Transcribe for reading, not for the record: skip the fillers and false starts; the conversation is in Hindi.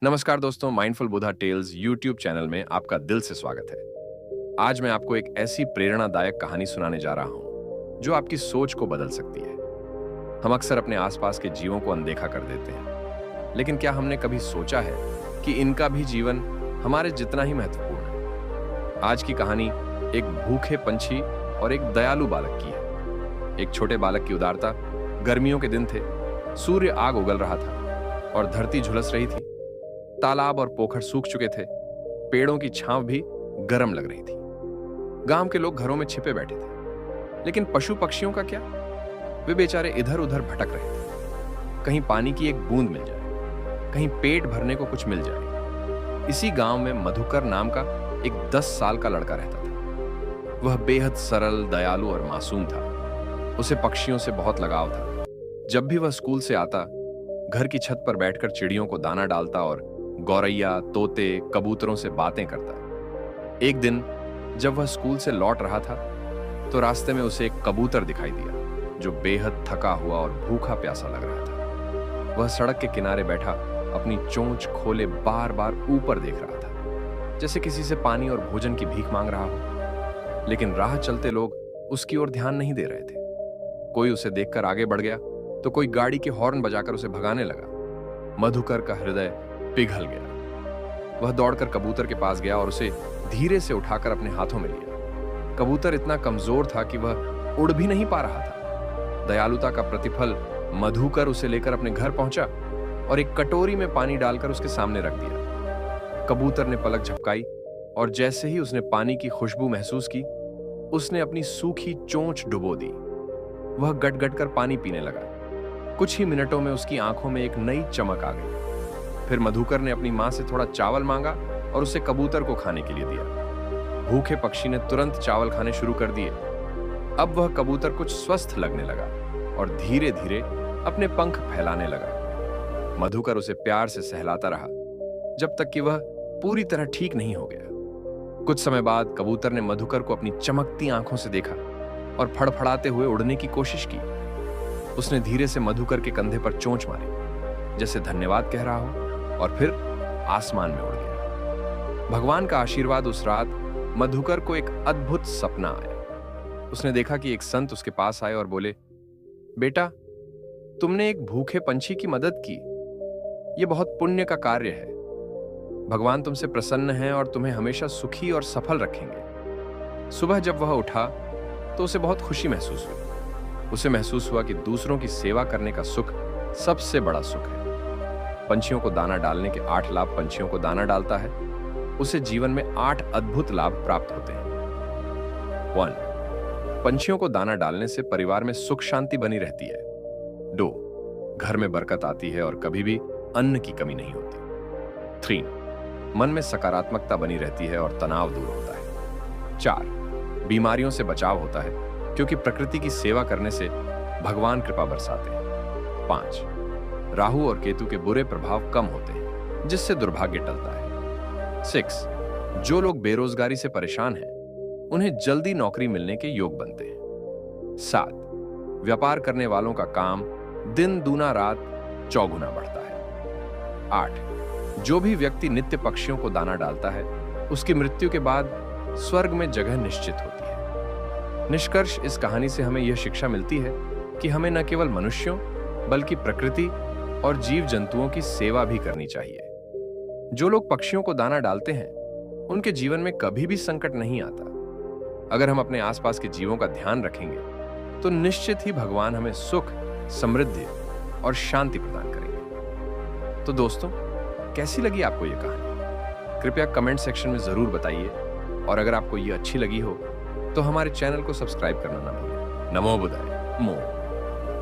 नमस्कार दोस्तों, mindful Buddha tales YouTube channel में आपका दिल से स्वागत है। आज मैं आपको एक ऐसी प्रेरणादायक कहानी सुनाने जा रहा हूं जो आपकी सोच को बदल सकती है। हम अक्सर अपने आसपास के जीवों को अनदेखा कर देते हैं, लेकिन क्या हमने कभी सोचा है कि इनका भी जीवन हमारे जितना ही महत्वपूर्ण है। आज की कहानी एक भूखे पंछी और एक दयालु बालक की है। एक छोटे बालक की उदारता। गर्मियों के दिन थे, सूर्य आग उगल रहा था और धरती झुलस रही थी। तालाब और पोखर सूख चुके थे, पेड़ों की छांव भी गर्म लग रही थी। गांव के लोग घरों में छिपे बैठे थे, लेकिन पशु पक्षियों का क्या? वे बेचारे इधर उधर भटक रहे थे। कहीं पानी की एक बूंद मिल जाए, कहीं पेट भरने को कुछ मिल जाए। इसी गांव में मधुकर नाम का एक 10 साल का लड़का रहता था। वह बेहद सरल, दयालु और मासूम था। उसे पक्षियों से बहुत लगाव था। जब भी वह स्कूल से आता, घर की छत पर बैठकर चिड़ियों को दाना डालता और गौरैया, तोते, कबूतरों से बातें करता। एक दिन जब वह स्कूल से लौट रहा था, तो रास्ते में उसे एक कबूतर दिखाई दिया जो बेहद थका हुआ और भूखा प्यासा लग रहा था। वह सड़क के किनारे बैठा अपनी चोंच खोले बार बार ऊपर देख रहा था, जैसे किसी से पानी और भोजन की भीख मांग रहा हो। लेकिन राह चलते लोग उसकी ओर ध्यान नहीं दे रहे थे। कोई उसे देखकर आगे बढ़ गया तो कोई गाड़ी के हॉर्न बजाकर उसे भगाने लगा। मधुकर का हृदय पिघल गया। वह दौड़कर कबूतर के पास गया और उसे धीरे से उठाकर अपने हाथों में लिया। कबूतर इतना कमजोर था कि वह उड़ भी नहीं पा रहा था। दयालुता का प्रतिफल मधुकर उसे लेकर अपने घर पहुंचा और एक कटोरी में पानी डालकर उसके सामने रख दिया। कबूतर ने पलक झपकाई और जैसे ही उसने पानी की खुशबू महसूस की, उसने अपनी सूखी चोंच डुबो दी। वह गट-गट कर पानी पीने लगा। कुछ ही मिनटों में उसकी आंखों में एक नई चमक आ गई। फिर मधुकर ने अपनी मां से थोड़ा चावल मांगा और उसे कबूतर को खाने के लिए दिया। भूखे पक्षी ने तुरंत चावल खाने शुरू कर दिए। अब वह कबूतर कुछ स्वस्थ लगने लगा और धीरे धीरे अपने पंख फैलाने लगा। मधुकर उसे प्यार से सहलाता रहा जब तक कि वह पूरी तरह ठीक नहीं हो गया। कुछ समय बाद कबूतर ने मधुकर को अपनी चमकती आंखों से देखा और फड़फड़ाते हुए उड़ने की कोशिश की। उसने धीरे से मधुकर के कंधे पर चोंच मारी, जैसे धन्यवाद कह रहा हो, और फिर आसमान में उड़ गया। भगवान का आशीर्वाद उस रात मधुकर को एक अद्भुत सपना आया। उसने देखा कि एक संत उसके पास आए और बोले, बेटा, तुमने एक भूखे पंछी की मदद की। यह बहुत पुण्य का कार्य है। भगवान तुमसे प्रसन्न है और तुम्हें हमेशा सुखी और सफल रखेंगे। सुबह जब वह उठा तो उसे बहुत खुशी महसूस हुई। उसे महसूस हुआ कि दूसरों की सेवा करने का सुख सबसे बड़ा सुख है। पंछियों को दाना डालने के 8 लाभ पंछियों को दाना डालता है। उसे जीवन में 8 अद्भुत लाभ प्राप्त होते हैं। 1. पंछियों को दाना डालने से परिवार में सुख शांति बनी रहती है। 2. घर में बरकत आती है और कभी भी अन्न की कमी नहीं होती। 3. मन में सकारात्मकता बनी रहती है और तनाव दूर होता है। 4. बीमारियों से बचाव होता है, क्योंकि प्रकृति की सेवा करने से भगवान कृपा बरसाते हैं। 5. राहु और केतु के बुरे प्रभाव कम होते हैं, जिससे दुर्भाग्य टलता है। 6. जो लोग बेरोजगारी से परेशान हैं, उन्हें जल्दी नौकरी मिलने के योग बनते हैं। 7. व्यापार करने वालों का काम दिन दूना रात चौगुना बढ़ता है। 8. जो भी व्यक्ति नित्य पक्षियों को दाना डालता है, उसकी मृत्यु के बाद स्वर्ग में जगह निश्चित होती है। निष्कर्ष इस कहानी से हमें यह शिक्षा मिलती है कि हमें न केवल मनुष्यों बल्कि प्रकृति और जीव जंतुओं की सेवा भी करनी चाहिए। जो लोग पक्षियों को दाना डालते हैं, उनके जीवन में कभी भी संकट नहीं आता। अगर हम अपने आसपास के जीवों का ध्यान रखेंगे, तो निश्चित ही भगवान हमें सुख, समृद्धि और शांति प्रदान करेंगे। तो दोस्तों, कैसी लगी आपको यह कहानी? कृपया कमेंट सेक्शन में जरूर बताइए, और अगर आपको यह अच्छी लगी हो तो हमारे चैनल को सब्सक्राइब करना ना भूलें। नमो बुद्धाय। मोर।